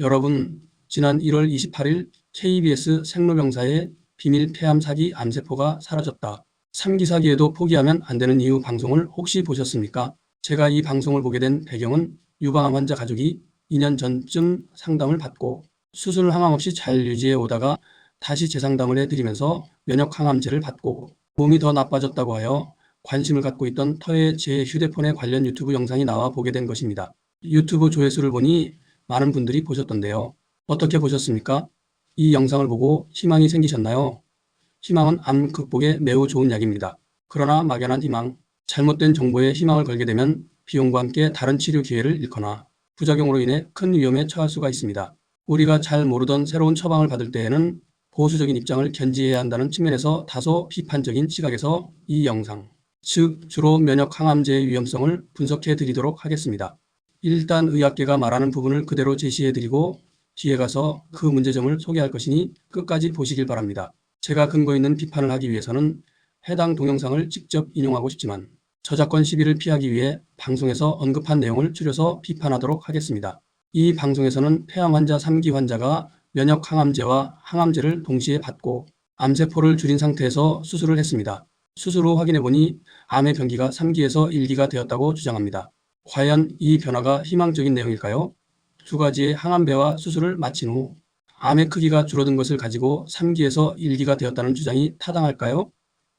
여러분, 지난 1월 28일 KBS 생로병사의 비밀 폐암 사기 암세포가 사라졌다. 3기 사기에도 포기하면 안 되는 이유 방송을 혹시 보셨습니까? 제가 이 방송을 보게 된 배경은 유방암 환자 가족이 2년 전쯤 상담을 받고 수술 항암 없이 잘 유지해 오다가 다시 재상담을 해드리면서 면역 항암제를 받고 몸이 더 나빠졌다고 하여 관심을 갖고 있던 터에 제 휴대폰에 관련 유튜브 영상이 나와 보게 된 것입니다. 유튜브 조회수를 보니 많은 분들이 보셨던데요. 어떻게 보셨습니까? 이 영상을 보고 희망이 생기셨나요? 희망은 암 극복에 매우 좋은 약입니다. 그러나 막연한 희망, 잘못된 정보에 희망을 걸게 되면 비용과 함께 다른 치료 기회를 잃거나 부작용으로 인해 큰 위험에 처할 수가 있습니다. 우리가 잘 모르던 새로운 처방을 받을 때에는 보수적인 입장을 견지해야 한다는 측면에서 다소 비판적인 시각에서 이 영상, 즉 주로 면역 항암제의 위험성을 분석해 드리도록 하겠습니다. 일단 의학계가 말하는 부분을 그대로 제시해드리고 뒤에 가서 그 문제점을 소개할 것이니 끝까지 보시길 바랍니다. 제가 근거 있는 비판을 하기 위해서는 해당 동영상을 직접 인용하고 싶지만 저작권 시비를 피하기 위해 방송에서 언급한 내용을 줄여서 비판하도록 하겠습니다. 이 방송에서는 폐암 환자 3기 환자가 면역 항암제와 항암제를 동시에 받고 암세포를 줄인 상태에서 수술을 했습니다. 수술 후 확인해보니 암의 병기가 3기에서 1기가 되었다고 주장합니다. 과연 이 변화가 희망적인 내용일까요? 두 가지의 항암배와 수술을 마친 후 암의 크기가 줄어든 것을 가지고 3기에서 1기가 되었다는 주장이 타당할까요?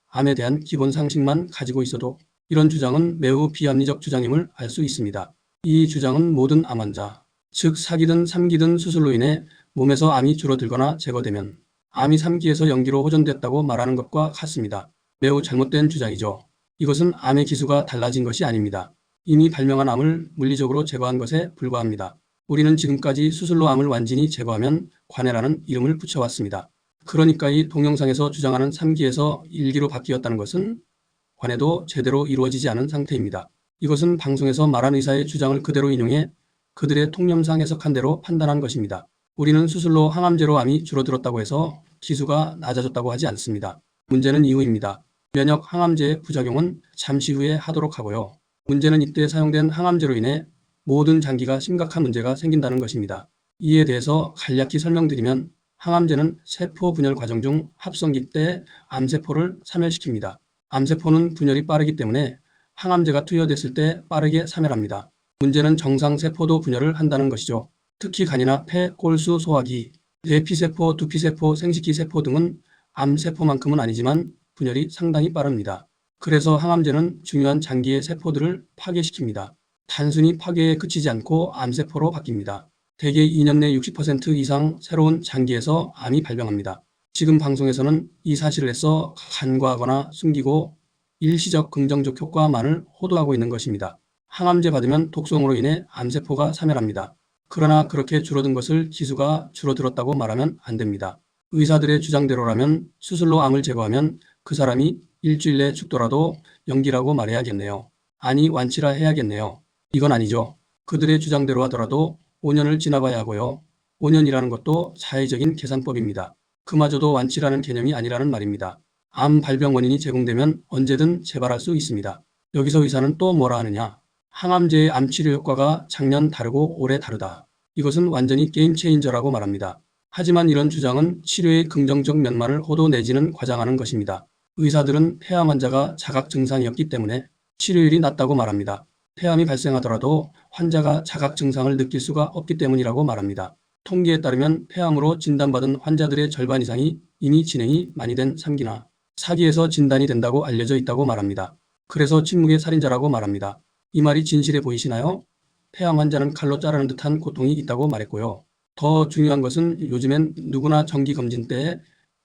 암에 대한 기본 상식만 가지고 있어도 이런 주장은 매우 비합리적 주장임을 알 수 있습니다. 이 주장은 모든 암 환자, 즉 4기든 3기든 수술로 인해 몸에서 암이 줄어들거나 제거되면 암이 3기에서 0기로 호전됐다고 말하는 것과 같습니다. 매우 잘못된 주장이죠. 이것은 암의 기수가 달라진 것이 아닙니다. 이미 발명한 암을 물리적으로 제거한 것에 불과합니다. 우리는 지금까지 수술로 암을 완전히 제거하면 관해라는 이름을 붙여왔습니다. 그러니까 이 동영상에서 주장하는 3기에서 1기로 바뀌었다는 것은 관해도 제대로 이루어지지 않은 상태입니다. 이것은 방송에서 말한 의사의 주장을 그대로 인용해 그들의 통념상 해석한 대로 판단한 것입니다. 우리는 수술로 항암제로 암이 줄어들었다고 해서 기수가 낮아졌다고 하지 않습니다. 문제는 이후입니다. 면역 항암제의 부작용은 잠시 후에 하도록 하고요. 문제는 이때 사용된 항암제로 인해 모든 장기가 심각한 문제가 생긴다는 것입니다. 이에 대해서 간략히 설명드리면 항암제는 세포 분열 과정 중 합성기 때 암세포를 사멸시킵니다. 암세포는 분열이 빠르기 때문에 항암제가 투여됐을 때 빠르게 사멸합니다. 문제는 정상 세포도 분열을 한다는 것이죠. 특히 간이나 폐, 골수, 소화기, 뇌피세포, 두피세포, 생식기 세포 등은 암세포만큼은 아니지만 분열이 상당히 빠릅니다. 그래서 항암제는 중요한 장기의 세포들을 파괴시킵니다. 단순히 파괴에 그치지 않고 암세포로 바뀝니다. 대개 2년 내 60% 이상 새로운 장기에서 암이 발병합니다. 지금 방송에서는 이 사실을 애써 간과하거나 숨기고 일시적 긍정적 효과만을 호도하고 있는 것입니다. 항암제 받으면 독성으로 인해 암세포가 사멸합니다. 그러나 그렇게 줄어든 것을 기수가 줄어들었다고 말하면 안 됩니다. 의사들의 주장대로라면 수술로 암을 제거하면 그 사람이 일주일 내에 죽더라도 연기라고 말해야겠네요. 아니 완치라 해야겠네요. 이건 아니죠. 그들의 주장대로 하더라도 5년을 지나봐야 하고요. 5년이라는 것도 사회적인 계산법입니다. 그마저도 완치라는 개념이 아니라는 말입니다. 암 발병 원인이 제공되면 언제든 재발할 수 있습니다. 여기서 의사는 또 뭐라 하느냐. 항암제의 암치료 효과가 작년 다르고 올해 다르다. 이것은 완전히 게임 체인저라고 말합니다. 하지만 이런 주장은 치료의 긍정적 면만을 호도 내지는 과장하는 것입니다. 의사들은 폐암 환자가 자각 증상이었기 때문에 치료율이 낮다고 말합니다. 폐암이 발생하더라도 환자가 자각 증상을 느낄 수가 없기 때문이라고 말합니다. 통계에 따르면 폐암으로 진단받은 환자들의 절반 이상이 이미 진행이 많이 된 3기나 4기에서 진단이 된다고 알려져 있다고 말합니다. 그래서 침묵의 살인자라고 말합니다. 이 말이 진실해 보이시나요? 폐암 환자는 칼로 자르는 듯한 고통이 있다고 말했고요. 더 중요한 것은 요즘엔 누구나 정기검진 때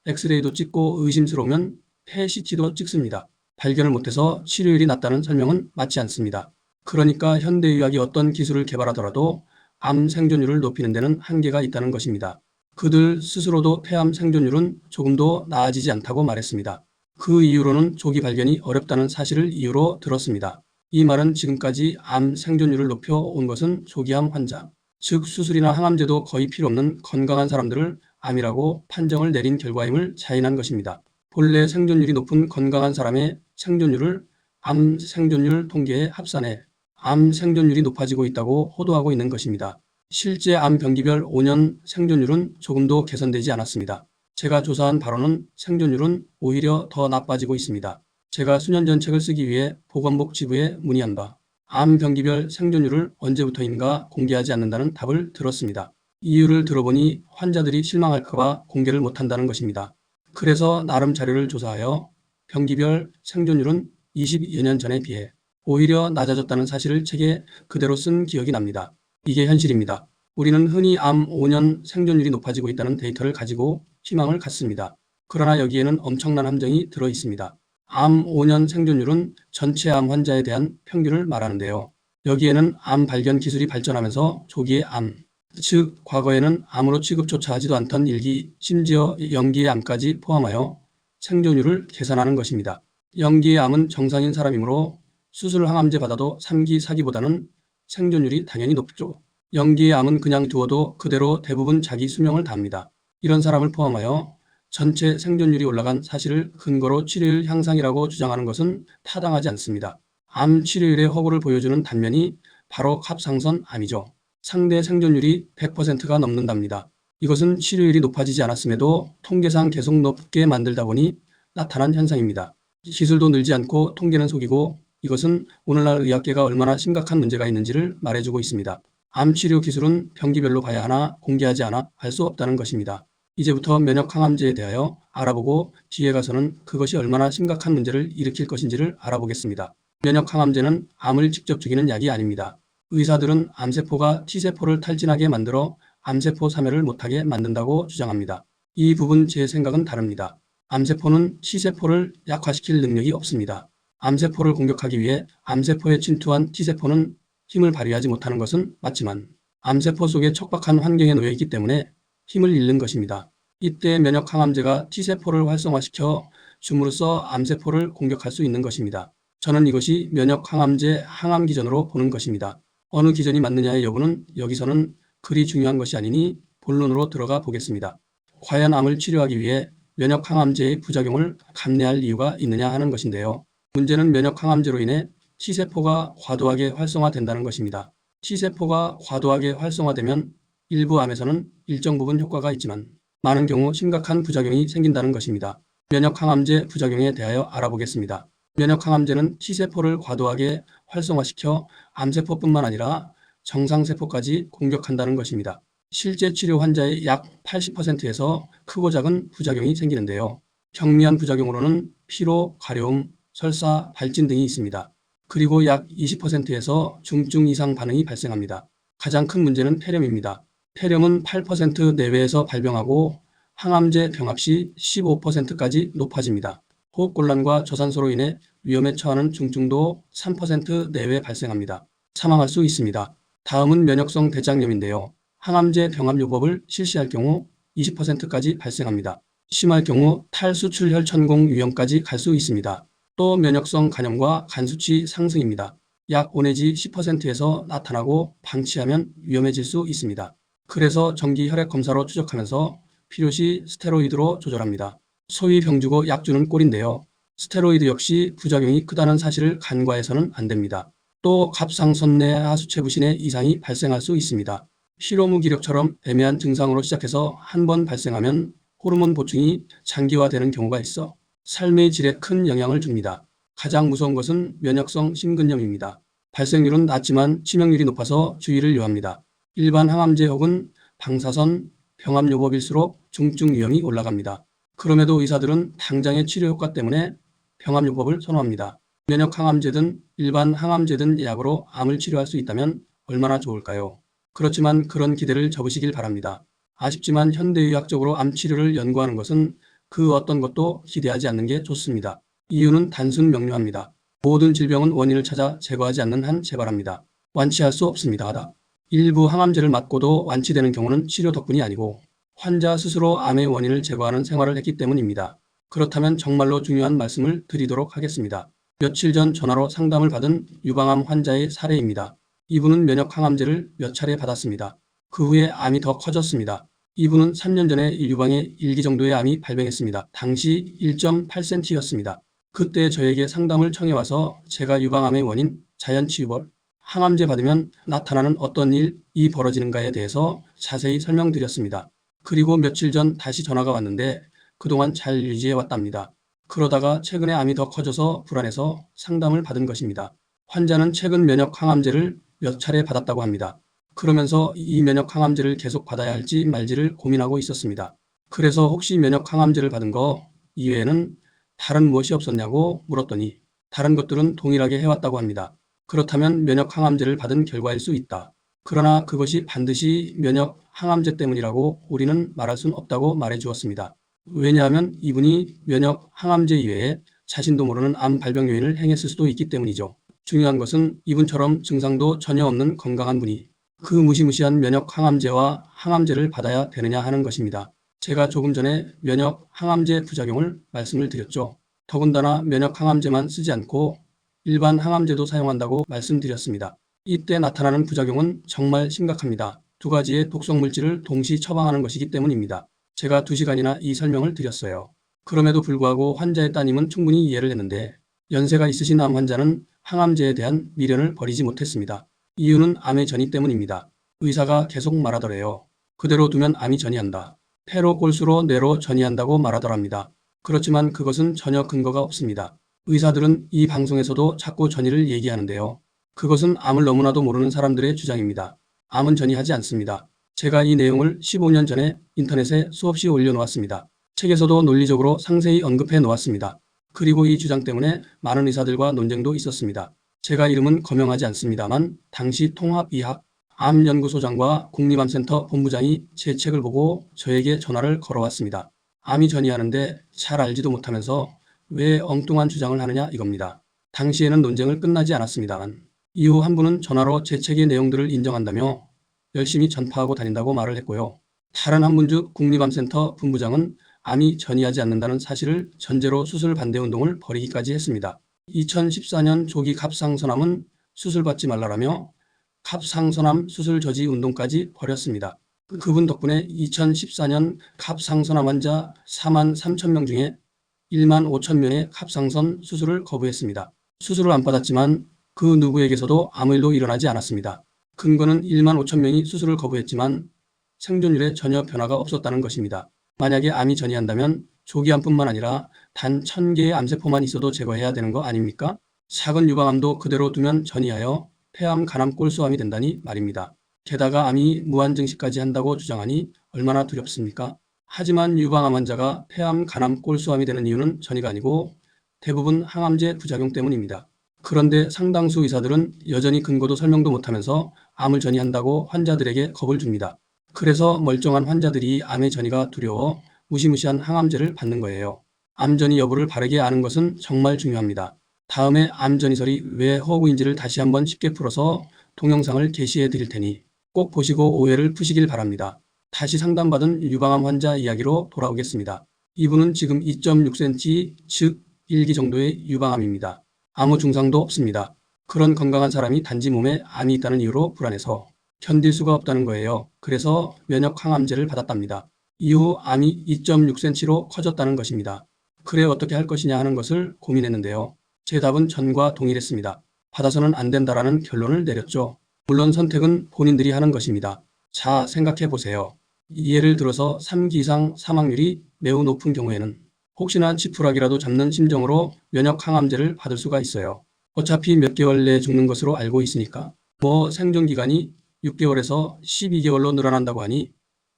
엑스레이도 찍고 의심스러우면 PET-CT도 찍습니다. 발견을 못해서 치료율이 낮다는 설명은 맞지 않습니다. 그러니까 현대의학이 어떤 기술을 개발하더라도 암 생존율을 높이는 데는 한계가 있다는 것입니다. 그들 스스로도 폐암 생존율은 조금도 나아지지 않다고 말했습니다. 그 이유로는 조기 발견이 어렵다는 사실을 이유로 들었습니다. 이 말은 지금까지 암 생존율을 높여온 것은 조기암 환자, 즉 수술이나 항암제도 거의 필요 없는 건강한 사람들을 암이라고 판정을 내린 결과임을 자인한 것입니다. 본래 생존율이 높은 건강한 사람의 생존율을 암 생존율 통계에 합산해 암 생존율이 높아지고 있다고 호도하고 있는 것입니다. 실제 암 병기별 5년 생존율은 조금도 개선되지 않았습니다. 제가 조사한 바로는 생존율은 오히려 더 나빠지고 있습니다. 제가 수년 전 책을 쓰기 위해 보건복지부에 문의한 바 암 병기별 생존율을 언제부터인가 공개하지 않는다는 답을 들었습니다. 이유를 들어보니 환자들이 실망할까봐 공개를 못한다는 것입니다. 그래서 나름 자료를 조사하여 병기별 생존율은 20여 년 전에 비해 오히려 낮아졌다는 사실을 책에 그대로 쓴 기억이 납니다. 이게 현실입니다. 우리는 흔히 암 5년 생존율이 높아지고 있다는 데이터를 가지고 희망을 갖습니다. 그러나 여기에는 엄청난 함정이 들어 있습니다. 암 5년 생존율은 전체 암 환자에 대한 평균을 말하는데요. 여기에는 암 발견 기술이 발전하면서 조기의 암, 즉 과거에는 암으로 취급조차 하지도 않던 일기, 심지어 영기의 암까지 포함하여 생존율을 계산하는 것입니다. 영기의 암은 정상인 사람이므로 수술 항암제 받아도 3기, 4기보다는 생존율이 당연히 높죠. 영기의 암은 그냥 두어도 그대로 대부분 자기 수명을 다합니다. 이런 사람을 포함하여 전체 생존율이 올라간 사실을 근거로 치료율 향상이라고 주장하는 것은 타당하지 않습니다. 암 치료율의 허구를 보여주는 단면이 바로 갑상선 암이죠. 상대 생존율이 100%가 넘는답니다. 이것은 치료율이 높아지지 않았음에도 통계상 계속 높게 만들다 보니 나타난 현상입니다. 기술도 늘지 않고 통계는 속이고 이것은 오늘날 의학계가 얼마나 심각한 문제가 있는지를 말해주고 있습니다. 암 치료 기술은 병기별로 봐야 하나 공개하지 않아 알 수 없다는 것입니다. 이제부터 면역 항암제에 대하여 알아보고 뒤에 가서는 그것이 얼마나 심각한 문제를 일으킬 것인지를 알아보겠습니다. 면역 항암제는 암을 직접 죽이는 약이 아닙니다. 의사들은 암세포가 T세포를 탈진하게 만들어 암세포 사멸을 못하게 만든다고 주장합니다. 이 부분 제 생각은 다릅니다. 암세포는 T세포를 약화시킬 능력이 없습니다. 암세포를 공격하기 위해 암세포에 침투한 T세포는 힘을 발휘하지 못하는 것은 맞지만 암세포 속에 척박한 환경에 놓여 있기 때문에 힘을 잃는 것입니다. 이때 면역 항암제가 T세포를 활성화시켜 줌으로써 암세포를 공격할 수 있는 것입니다. 저는 이것이 면역 항암제 항암 기전으로 보는 것입니다. 어느 기전이 맞느냐의 여부는 여기서는 그리 중요한 것이 아니니 본론으로 들어가 보겠습니다. 과연 암을 치료하기 위해 면역 항암제의 부작용을 감내할 이유가 있느냐 하는 것인데요. 문제는 면역 항암제로 인해 T세포가 과도하게 활성화된다는 것입니다. T세포가 과도하게 활성화되면 일부 암에서는 일정 부분 효과가 있지만 많은 경우 심각한 부작용이 생긴다는 것입니다. 면역 항암제 부작용에 대하여 알아보겠습니다. 면역 항암제는 T세포를 과도하게 활성화시켜 암세포뿐만 아니라 정상세포까지 공격한다는 것입니다. 실제 치료 환자의 약 80%에서 크고 작은 부작용이 생기는데요. 경미한 부작용으로는 피로, 가려움, 설사, 발진 등이 있습니다. 그리고 약 20%에서 중증 이상 반응이 발생합니다. 가장 큰 문제는 폐렴입니다. 폐렴은 8% 내외에서 발병하고 항암제 병합 시 15%까지 높아집니다. 호흡곤란과 저산소로 인해 위험에 처하는 중증도 3% 내외 발생합니다. 사망할 수 있습니다. 다음은 면역성 대장염인데요. 항암제 병합요법을 실시할 경우 20%까지 발생합니다. 심할 경우 탈수출혈천공 유형까지 갈 수 있습니다. 또 면역성 간염과 간수치 상승입니다. 약 5 내지 10%에서 나타나고 방치하면 위험해질 수 있습니다. 그래서 정기 혈액 검사로 추적하면서 필요시 스테로이드로 조절합니다. 소위 병주고 약 주는 꼴인데요. 스테로이드 역시 부작용이 크다는 사실을 간과해서는 안 됩니다. 또 갑상선 내 하수체 부신에 이상이 발생할 수 있습니다. 피로무기력처럼 애매한 증상으로 시작해서 한 번 발생하면 호르몬 보충이 장기화되는 경우가 있어 삶의 질에 큰 영향을 줍니다. 가장 무서운 것은 면역성 심근염입니다. 발생률은 낮지만 치명률이 높아서 주의를 요합니다. 일반 항암제 혹은 방사선 병합요법일수록 중증 위험이 올라갑니다. 그럼에도 의사들은 당장의 치료 효과 때문에 병합요법을 선호합니다. 면역 항암제든 일반 항암제든 약으로 암을 치료할 수 있다면 얼마나 좋을까요? 그렇지만 그런 기대를 접으시길 바랍니다. 아쉽지만 현대의학적으로 암 치료를 연구하는 것은 그 어떤 것도 기대하지 않는 게 좋습니다. 이유는 단순 명료합니다. 모든 질병은 원인을 찾아 제거하지 않는 한 재발합니다. 완치할 수 없습니다. 일부 항암제를 맞고도 완치되는 경우는 치료 덕분이 아니고 환자 스스로 암의 원인을 제거하는 생활을 했기 때문입니다. 그렇다면 정말로 중요한 말씀을 드리도록 하겠습니다. 며칠 전 전화로 상담을 받은 유방암 환자의 사례입니다. 이분은 면역 항암제를 몇 차례 받았습니다. 그 후에 암이 더 커졌습니다. 이분은 3년 전에 유방에 1기 정도의 암이 발병했습니다. 당시 1.8cm였습니다. 그때 저에게 상담을 청해와서 제가 유방암의 원인, 자연치유법, 항암제 받으면 나타나는 어떤 일이 벌어지는가에 대해서 자세히 설명드렸습니다. 그리고 며칠 전 다시 전화가 왔는데 그동안 잘 유지해 왔답니다. 그러다가 최근에 암이 더 커져서 불안해서 상담을 받은 것입니다. 환자는 최근 면역 항암제를 몇 차례 받았다고 합니다. 그러면서 이 면역 항암제를 계속 받아야 할지 말지를 고민하고 있었습니다. 그래서 혹시 면역 항암제를 받은 거 이외에는 다른 무엇이 없었냐고 물었더니 다른 것들은 동일하게 해왔다고 합니다. 그렇다면 면역 항암제를 받은 결과일 수 있다. 그러나 그것이 반드시 면역 항암제 때문이라고 우리는 말할 수는 없다고 말해 주었습니다. 왜냐하면 이분이 면역 항암제 이외에 자신도 모르는 암 발병 요인을 행했을 수도 있기 때문이죠. 중요한 것은 이분처럼 증상도 전혀 없는 건강한 분이 그 무시무시한 면역 항암제와 항암제를 받아야 되느냐 하는 것입니다. 제가 조금 전에 면역 항암제 부작용을 말씀을 드렸죠. 더군다나 면역 항암제만 쓰지 않고 일반 항암제도 사용한다고 말씀드렸습니다. 이때 나타나는 부작용은 정말 심각합니다. 두 가지의 독성 물질을 동시 처방하는 것이기 때문입니다. 제가 2시간이나 이 설명을 드렸어요. 그럼에도 불구하고 환자의 따님은 충분히 이해를 했는데 연세가 있으신 암 환자는 항암제에 대한 미련을 버리지 못했습니다. 이유는 암의 전이 때문입니다. 의사가 계속 말하더래요. 그대로 두면 암이 전이한다. 폐로 골수로 뇌로 전이한다고 말하더랍니다. 그렇지만 그것은 전혀 근거가 없습니다. 의사들은 이 방송에서도 자꾸 전이를 얘기하는데요. 그것은 암을 너무나도 모르는 사람들의 주장입니다. 암은 전이하지 않습니다. 제가 이 내용을 15년 전에 인터넷에 수없이 올려놓았습니다. 책에서도 논리적으로 상세히 언급해 놓았습니다. 그리고 이 주장 때문에 많은 의사들과 논쟁도 있었습니다. 제가 이름은 거명하지 않습니다만 당시 통합의학 암연구소장과 국립암센터 본부장이 제 책을 보고 저에게 전화를 걸어왔습니다. 암이 전이하는데 잘 알지도 못하면서 왜 엉뚱한 주장을 하느냐 이겁니다. 당시에는 논쟁을 끝나지 않았습니다만 이후 한 분은 전화로 제 책의 내용들을 인정한다며 열심히 전파하고 다닌다고 말을 했고요. 다른 한 분 중 국립암센터 본부장은 암이 전이하지 않는다는 사실을 전제로 수술 반대 운동을 벌이기까지 했습니다. 2014년 조기 갑상선암은 수술받지 말라라며 갑상선암 수술 저지 운동까지 벌였습니다. 그분 덕분에 2014년 갑상선암 환자 4만 3천 명 중에 1만 5천 명의 갑상선 수술을 거부했습니다. 수술을 안 받았지만 그 누구에게서도 아무 일도 일어나지 않았습니다. 근거는 1만 5천 명이 수술을 거부했지만 생존율에 전혀 변화가 없었다는 것입니다. 만약에 암이 전이한다면 조기암뿐만 아니라 단 1000개의 암세포만 있어도 제거해야 되는 거 아닙니까? 작은 유방암도 그대로 두면 전이하여 폐암, 간암, 꼴수암이 된다니 말입니다. 게다가 암이 무한증식까지 한다고 주장하니 얼마나 두렵습니까? 하지만 유방암 환자가 폐암, 간암, 꼴수암이 되는 이유는 전이가 아니고 대부분 항암제 부작용 때문입니다. 그런데 상당수 의사들은 여전히 근거도 설명도 못하면서 암을 전이한다고 환자들에게 겁을 줍니다. 그래서 멀쩡한 환자들이 암의 전이가 두려워 무시무시한 항암제를 받는 거예요. 암 전이 여부를 바르게 아는 것은 정말 중요합니다. 다음에 암 전이설이 왜 허구인지를 다시 한번 쉽게 풀어서 동영상을 게시해 드릴 테니 꼭 보시고 오해를 푸시길 바랍니다. 다시 상담받은 유방암 환자 이야기로 돌아오겠습니다. 이분은 지금 2.6cm, 즉 1기 정도의 유방암입니다. 아무 증상도 없습니다. 그런 건강한 사람이 단지 몸에 암이 있다는 이유로 불안해서 견딜 수가 없다는 거예요. 그래서 면역 항암제를 받았답니다. 이후 암이 2.6cm로 커졌다는 것입니다. 그래 어떻게 할 것이냐 하는 것을 고민했는데요. 제 답은 전과 동일했습니다. 받아서는 안 된다라는 결론을 내렸죠. 물론 선택은 본인들이 하는 것입니다. 자, 생각해 보세요. 예를 들어서 3기 이상 사망률이 매우 높은 경우에는 혹시나 지푸라기라도 잡는 심정으로 면역 항암제를 받을 수가 있어요. 어차피 몇 개월 내에 죽는 것으로 알고 있으니까. 생존기간이 6개월에서 12개월로 늘어난다고 하니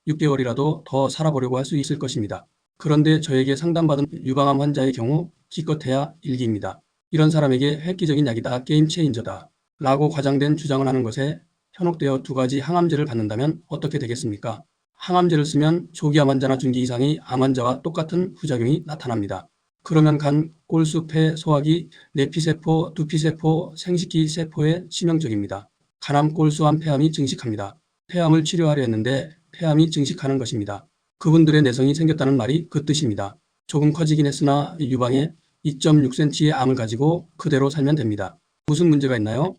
6개월이라도 더 살아보려고 할 수 있을 것입니다. 그런데 저에게 상담받은 유방암 환자의 경우 기껏해야 1기입니다. 이런 사람에게 획기적인 약이다, 게임 체인저다 라고 과장된 주장을 하는 것에 현혹되어 두 가지 항암제를 받는다면 어떻게 되겠습니까? 항암제를 쓰면 조기암 환자나 중기 이상의 암 환자와 똑같은 부작용이 나타납니다. 그러면 간, 꼴수, 폐, 소화기, 내피세포, 두피세포, 생식기 세포에 치명적입니다. 간암, 꼴수암, 폐암이 증식합니다. 폐암을 치료하려 했는데 폐암이 증식하는 것입니다. 그분들의 내성이 생겼다는 말이 그 뜻입니다. 조금 커지긴 했으나 유방에 2.6cm의 암을 가지고 그대로 살면 됩니다. 무슨 문제가 있나요?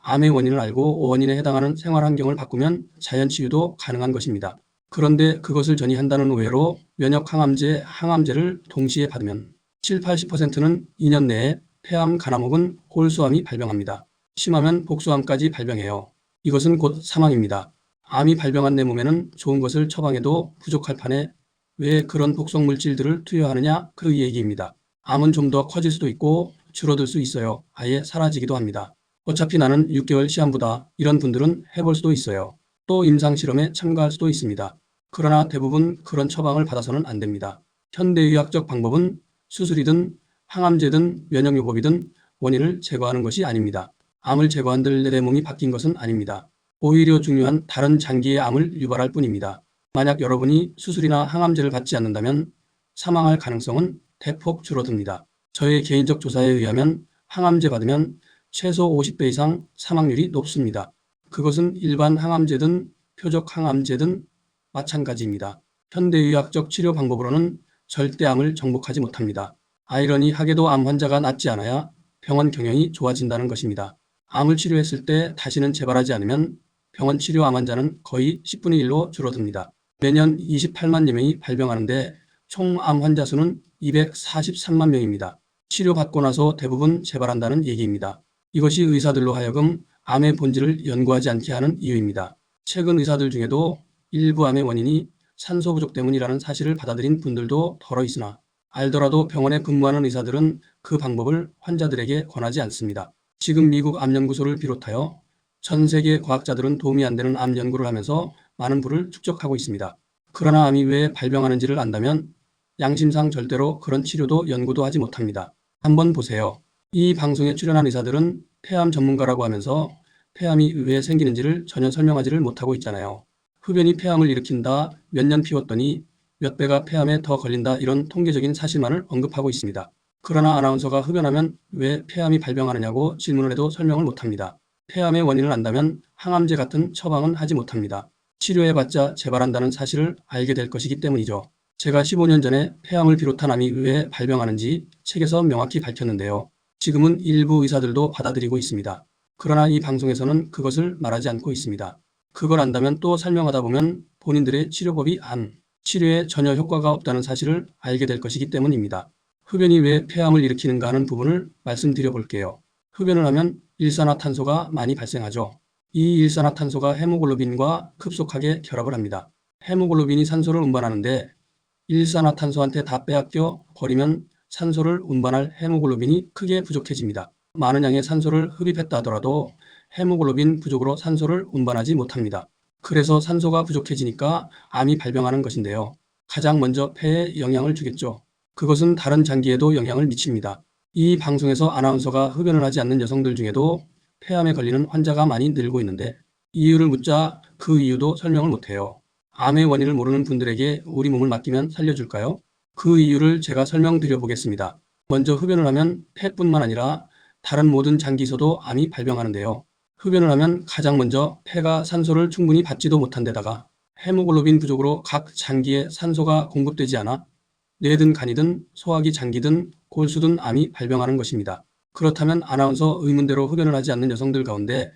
암의 원인을 알고 원인에 해당하는 생활 환경을 바꾸면 자연 치유도 가능한 것입니다. 그런데 그것을 전이한다는 오해로 면역 항암제, 항암제를 동시에 받으면 7, 80%는 2년 내에 폐암, 간암 혹은 꼴수암이 발병합니다. 심하면 복수암까지 발병해요. 이것은 곧 사망입니다. 암이 발병한 내 몸에는 좋은 것을 처방해도 부족할 판에 왜 그런 독성 물질들을 투여하느냐 그 얘기입니다. 암은 좀 더 커질 수도 있고 줄어들 수 있어요. 아예 사라지기도 합니다. 어차피 나는 6개월 시한부다. 이런 분들은 해볼 수도 있어요. 또 임상실험에 참가할 수도 있습니다. 그러나 대부분 그런 처방을 받아서는 안 됩니다. 현대의학적 방법은 수술이든 항암제든 면역요법이든 원인을 제거하는 것이 아닙니다. 암을 제거한들 내 몸이 바뀐 것은 아닙니다. 오히려 중요한 다른 장기의 암을 유발할 뿐입니다. 만약 여러분이 수술이나 항암제를 받지 않는다면 사망할 가능성은 대폭 줄어듭니다. 저의 개인적 조사에 의하면 항암제 받으면 최소 50배 이상 사망률이 높습니다. 그것은 일반 항암제든 표적 항암제든 마찬가지입니다. 현대의학적 치료 방법으로는 절대 암을 정복하지 못합니다. 아이러니하게도 암 환자가 낫지 않아야 병원 경영이 좋아진다는 것입니다. 암을 치료했을 때 다시는 재발하지 않으면 병원 치료 암 환자는 거의 10분의 1로 줄어듭니다. 매년 28만여 명이 발병하는데 총 암 환자 수는 243만 명입니다. 치료받고 나서 대부분 재발한다는 얘기입니다. 이것이 의사들로 하여금 암의 본질을 연구하지 않게 하는 이유입니다. 최근 의사들 중에도 일부 암의 원인이 산소 부족 때문이라는 사실을 받아들인 분들도 덜어 있으나 알더라도 병원에 근무하는 의사들은 그 방법을 환자들에게 권하지 않습니다. 지금 미국 암연구소를 비롯하여 전 세계 과학자들은 도움이 안 되는 암 연구를 하면서 많은 부를 축적하고 있습니다. 그러나 암이 왜 발병하는지를 안다면 양심상 절대로 그런 치료도 연구도 하지 못합니다. 한번 보세요. 이 방송에 출연한 의사들은 폐암 전문가라고 하면서 폐암이 왜 생기는지를 전혀 설명하지를 못하고 있잖아요. 흡연이 폐암을 일으킨다, 몇 년 피웠더니 몇 배가 폐암에 더 걸린다 이런 통계적인 사실만을 언급하고 있습니다. 그러나 아나운서가 흡연하면 왜 폐암이 발병하느냐고 질문을 해도 설명을 못합니다. 폐암의 원인을 안다면 항암제 같은 처방은 하지 못합니다. 치료해봤자 재발한다는 사실을 알게 될 것이기 때문이죠. 제가 15년 전에 폐암을 비롯한 암이 왜 발병하는지 책에서 명확히 밝혔는데요. 지금은 일부 의사들도 받아들이고 있습니다. 그러나 이 방송에서는 그것을 말하지 않고 있습니다. 그걸 안다면 또 설명하다 보면 본인들의 치료법이 암 치료에 전혀 효과가 없다는 사실을 알게 될 것이기 때문입니다. 흡연이 왜 폐암을 일으키는가 하는 부분을 말씀드려 볼게요. 흡연을 하면 일산화탄소가 많이 발생하죠. 이 일산화탄소가 헤모글로빈과 급속하게 결합을 합니다. 헤모글로빈이 산소를 운반하는데 일산화탄소한테 다 빼앗겨 버리면 산소를 운반할 헤모글로빈이 크게 부족해집니다. 많은 양의 산소를 흡입했다 하더라도 헤모글로빈 부족으로 산소를 운반하지 못합니다. 그래서 산소가 부족해지니까 암이 발병하는 것인데요. 가장 먼저 폐에 영향을 주겠죠. 그것은 다른 장기에도 영향을 미칩니다. 이 방송에서 아나운서가 흡연을 하지 않는 여성들 중에도 폐암에 걸리는 환자가 많이 늘고 있는데 이유를 묻자 그 이유도 설명을 못해요. 암의 원인을 모르는 분들에게 우리 몸을 맡기면 살려줄까요? 그 이유를 제가 설명드려 보겠습니다. 먼저 흡연을 하면 폐뿐만 아니라 다른 모든 장기에서도 암이 발병하는데요. 흡연을 하면 가장 먼저 폐가 산소를 충분히 받지도 못한 데다가 헤모글로빈 부족으로 각 장기에 산소가 공급되지 않아 뇌든 간이든 소화기 장기든 골수든 암이 발병하는 것입니다. 그렇다면 아나운서 의문대로 흡연을 하지 않는 여성들 가운데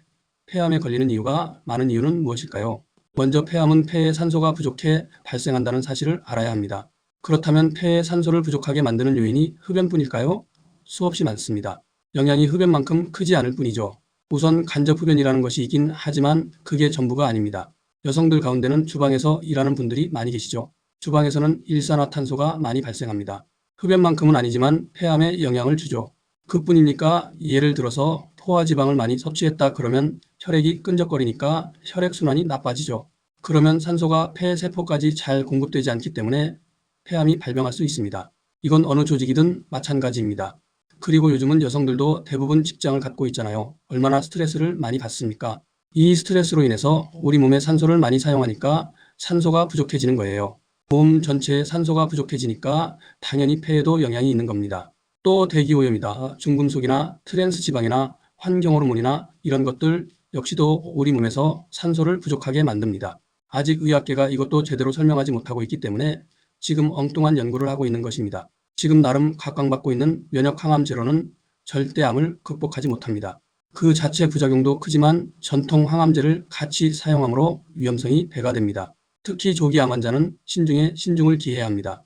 폐암에 걸리는 이유가 많은 이유는 무엇일까요? 먼저 폐암은 폐에 산소가 부족해 발생한다는 사실을 알아야 합니다. 그렇다면 폐에 산소를 부족하게 만드는 요인이 흡연뿐일까요? 수없이 많습니다. 영향이 흡연만큼 크지 않을 뿐이죠. 우선 간접 흡연이라는 것이 있긴 하지만 그게 전부가 아닙니다. 여성들 가운데는 주방에서 일하는 분들이 많이 계시죠. 주방에서는 일산화탄소가 많이 발생합니다. 흡연만큼은 아니지만 폐암에 영향을 주죠. 그뿐입니까? 예를 들어서 포화지방을 많이 섭취했다 그러면 혈액이 끈적거리니까 혈액순환이 나빠지죠. 그러면 산소가 폐세포까지 잘 공급되지 않기 때문에 폐암이 발병할 수 있습니다. 이건 어느 조직이든 마찬가지입니다. 그리고 요즘은 여성들도 대부분 직장을 갖고 있잖아요. 얼마나 스트레스를 많이 받습니까? 이 스트레스로 인해서 우리 몸에 산소를 많이 사용하니까 산소가 부족해지는 거예요. 몸 전체에 산소가 부족해지니까 당연히 폐에도 영향이 있는 겁니다. 또 대기오염이다. 중금속이나 트랜스 지방이나 환경 호르몬이나 이런 것들 역시도 우리 몸에서 산소를 부족하게 만듭니다. 아직 의학계가 이것도 제대로 설명하지 못하고 있기 때문에 지금 엉뚱한 연구를 하고 있는 것입니다. 지금 나름 각광받고 있는 면역 항암제로는 절대 암을 극복하지 못합니다. 그 자체 부작용도 크지만 전통 항암제를 같이 사용함으로 위험성이 배가 됩니다. 특히 조기 암 환자는 신중에 신중을 기해야 합니다.